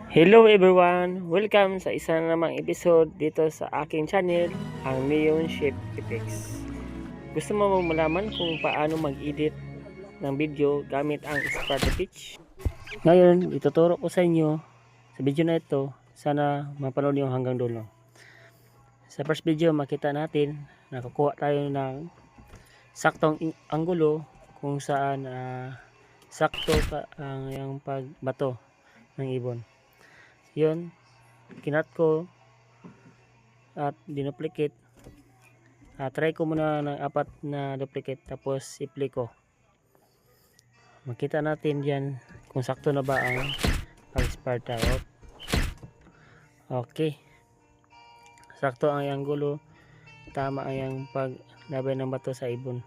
Hello everyone! Welcome sa isa na namang episode dito sa aking channel, ang Neon Shape Effects. Gusto mo malaman kung paano mag-edit ng video gamit ang Sparta Pitch? Ngayon, ituturo ko sa inyo sa video na ito. Sana mapanood nyo hanggang dulo. Sa first video, makita natin nakakuha tayo ng saktong anggulo kung saan sakto ang yung pagbato ng ibon. Yun, kinat ko at dinuplicate. Try ko muna ng 4 na duplicate tapos i-play ko. Makita natin diyan kung sakto na ba ang pag-Sparta. Okay, sakto ang anggulo, tama ang paglabay ng bato sa ibon.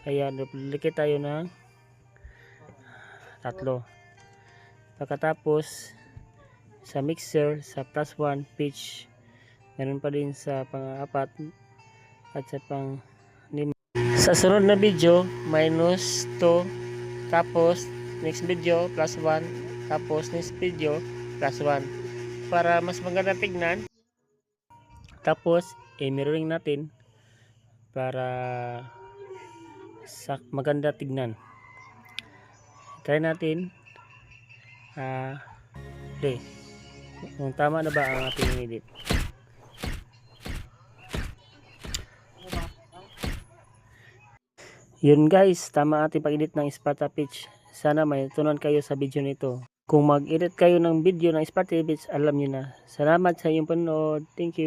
Kaya duplicate tayo ng 3. Pagkatapos sa mixer, sa +1 pitch, ganun pa din sa pang-4 at sa pang-5. Sa sunod na video, -2, tapos next video +1, tapos next video +1 para mas maganda tignan. Tapos mirroring natin para maganda tignan. Try natin play kung tama na ba ang ating edit. Yun guys, tama ating pag-edit ng Sparta Pitch. Sana may tunan kayo sa video nito. Kung mag-edit kayo ng video ng Sparta Pitch, alam nyo na. Salamat sa inyong panonood. Thank you.